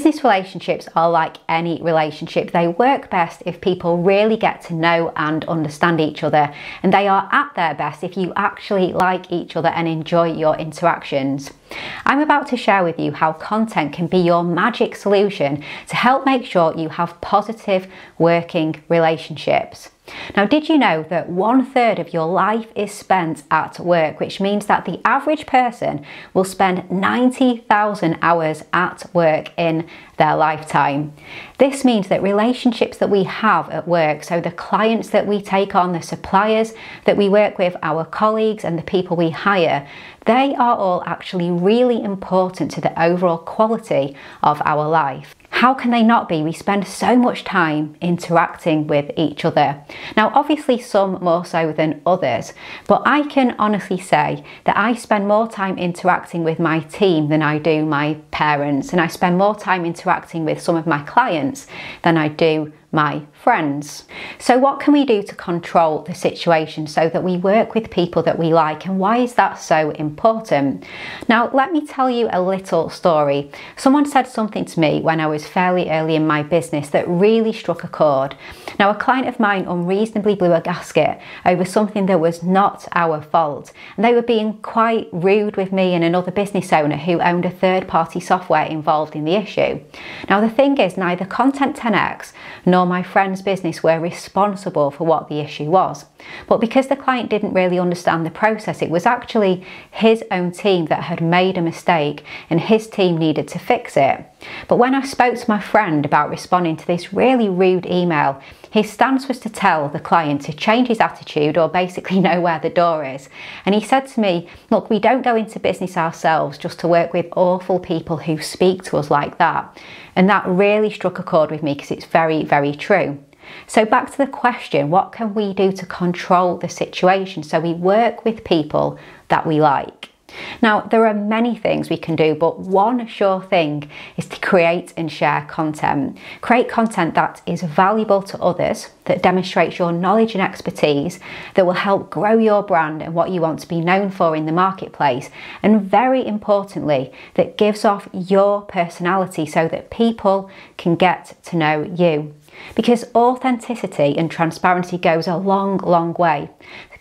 Business relationships are like any relationship. They work best if people really get to know and understand each other, and they are at their best if you actually like each other and enjoy your interactions. I'm about to share with you how content can be your magic solution to help make sure you have positive working relationships. Now, did you know that 1/3 of your life is spent at work, which means that the average person will spend 90,000 hours at work in their lifetime? This means that relationships that we have at work, so the clients that we take on, the suppliers that we work with, our colleagues and the people we hire, they are all actually really important to the overall quality of our life. How can they not be? We spend so much time interacting with each other. Now, obviously some more so than others, but I can honestly say that I spend more time interacting with my team than I do my parents, and I spend more time interacting with some of my clients than I do my friends. So what can we do to control the situation so that we work with people that we like, and why is that so important? Now, let me tell you a little story. Someone said something to me when I was fairly early in my business that really struck a chord. Now, a client of mine unreasonably blew a gasket over something that was not our fault, and they were being quite rude with me and another business owner who owned a third-party software involved in the issue. Now, the thing is, neither Content 10X nor my friend's business were responsible for what the issue was. But because the client didn't really understand the process, it was actually his own team that had made a mistake and his team needed to fix it. But when I spoke to my friend about responding to this really rude email, his stance was to tell the client to change his attitude or basically know where the door is. And he said to me, look, we don't go into business ourselves just to work with awful people who speak to us like that. And that really struck a chord with me because it's very, very true. So back to the question, what can we do to control the situation so we work with people that we like? Now, there are many things we can do, but one sure thing is to create and share content. Create content that is valuable to others, that demonstrates your knowledge and expertise, that will help grow your brand and what you want to be known for in the marketplace, and very importantly, that gives off your personality so that people can get to know you. Because authenticity and transparency goes a long, long way.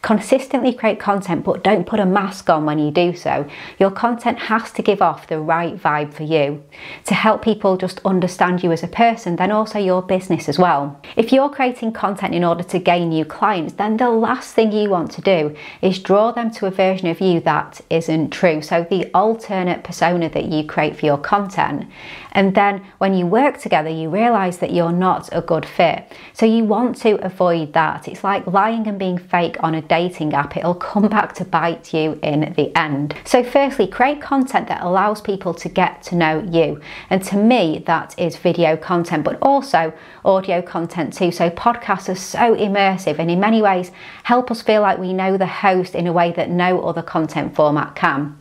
Consistently create content, but don't put a mask on when you do so. Your content has to give off the right vibe for you to help people just understand you as a person, then also your business as well. If you're creating content in order to gain new clients, then the last thing you want to do is draw them to a version of you that isn't true. So the alternate persona that you create for your content. And then when you work together, you realize that you're not a good fit. So you want to avoid that. It's like lying and being fake on a dating app. It'll come back to bite you in the end. So firstly, create content that allows people to get to know you. And to me, that is video content, but also audio content too. So podcasts are so immersive and in many ways help us feel like we know the host in a way that no other content format can.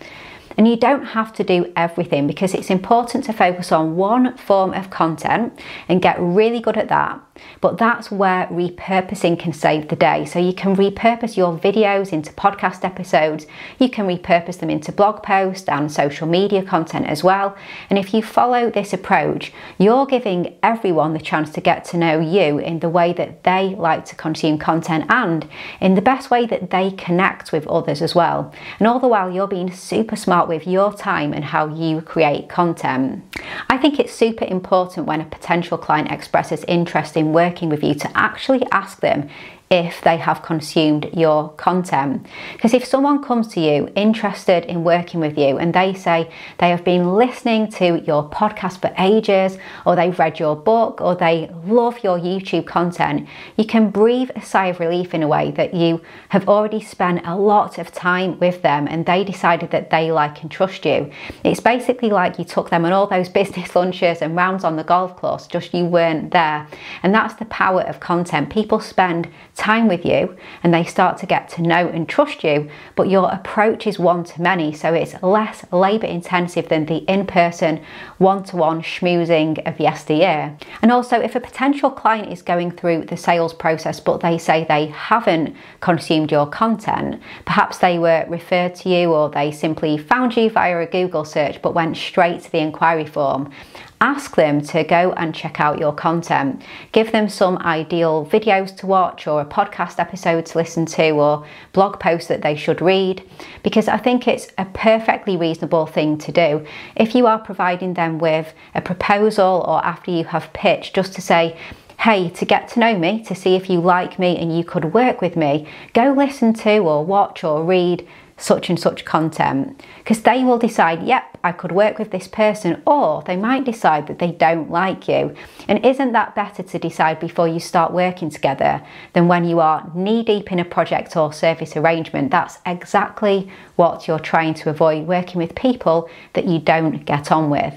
And you don't have to do everything, because it's important to focus on one form of content and get really good at that. But that's where repurposing can save the day. So you can repurpose your videos into podcast episodes, you can repurpose them into blog posts and social media content as well. And if you follow this approach, you're giving everyone the chance to get to know you in the way that they like to consume content and in the best way that they connect with others as well. And all the while you're being super smart with your time and how you create content. I think it's super important when a potential client expresses interest in working with you to actually ask them if they have consumed your content. Because if someone comes to you interested in working with you and they say they have been listening to your podcast for ages, or they've read your book, or they love your YouTube content, you can breathe a sigh of relief in a way that you have already spent a lot of time with them and they decided that they like and trust you. It's basically like you took them on all those business lunches and rounds on the golf course, just you weren't there. And that's the power of content. People spend time with you and they start to get to know and trust you, but your approach is one-to-many, so it's less labour intensive than the in-person one-to-one schmoozing of yesteryear. And also, if a potential client is going through the sales process but they say they haven't consumed your content, perhaps they were referred to you or they simply found you via a Google search but went straight to the inquiry form, ask them to go and check out your content. Give them some ideal videos to watch or a podcast episode to listen to or blog posts that they should read, because I think it's a perfectly reasonable thing to do. If you are providing them with a proposal or after you have pitched, just to say, hey, to get to know me, to see if you like me and you could work with me, go listen to or watch or read such and such content, because they will decide, yep, I could work with this person, or they might decide that they don't like you. And isn't that better to decide before you start working together than when you are knee deep in a project or service arrangement? That's exactly what you're trying to avoid, working with people that you don't get on with.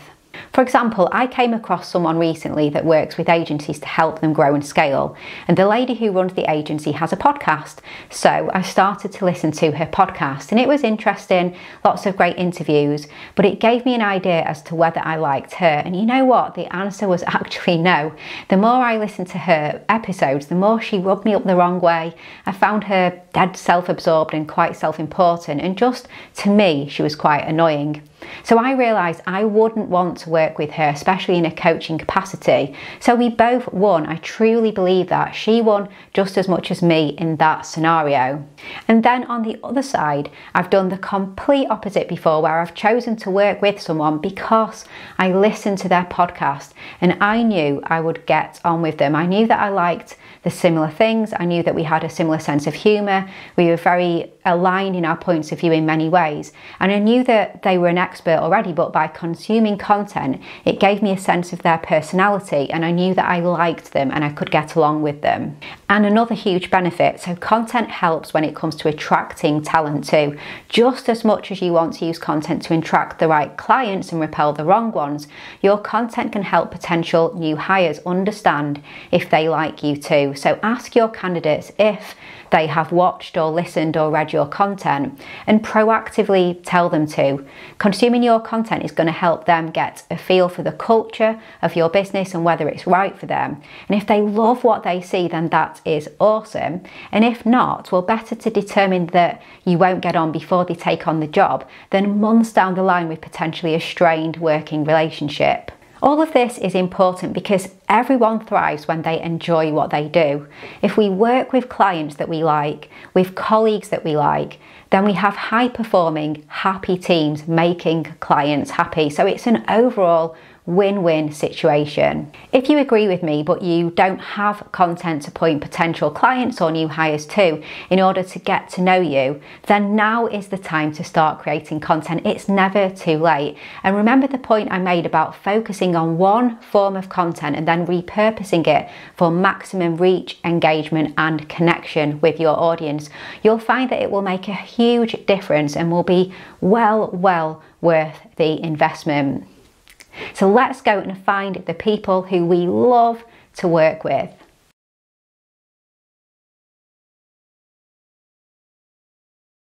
For example, I came across someone recently that works with agencies to help them grow and scale, and the lady who runs the agency has a podcast. So I started to listen to her podcast and it was interesting, lots of great interviews, but it gave me an idea as to whether I liked her. And you know what? The answer was actually no. The more I listened to her episodes, the more she rubbed me up the wrong way. I found her dead self-absorbed and quite self-important, and just to me, she was quite annoying. So I realised I wouldn't want to work with her, especially in a coaching capacity. So we both won. I truly believe that. She won just as much as me in that scenario. And then on the other side, I've done the complete opposite before, where I've chosen to work with someone because I listened to their podcast and I knew I would get on with them. I knew that I liked the similar things. I knew that we had a similar sense of humour. We were very aligned in our points of view in many ways. And I knew that they were an expert already, but by consuming content, it gave me a sense of their personality, and I knew that I liked them and I could get along with them. And another huge benefit, so content helps when it comes to attracting talent too. Just as much as you want to use content to attract the right clients and repel the wrong ones, your content can help potential new hires understand if they like you too. So ask your candidates if they have watched or listened or read your content, and proactively tell them to. Consuming your content is going to help them get a feel for the culture of your business and whether it's right for them. And if they love what they see, then that is awesome. And if not, well, better to determine that you won't get on before they take on the job than months down the line with potentially a strained working relationship. All of this is important because everyone thrives when they enjoy what they do. If we work with clients that we like, with colleagues that we like, then we have high-performing, happy teams making clients happy. So it's an overall win-win situation. If you agree with me but you don't have content to point potential clients or new hires to in order to get to know you, then now is the time to start creating content. It's never too late. And remember the point I made about focusing on one form of content and then repurposing it for maximum reach, engagement and connection with your audience. You'll find that it will make a huge difference and will be well worth the investment. So let's go and find the people who we love to work with.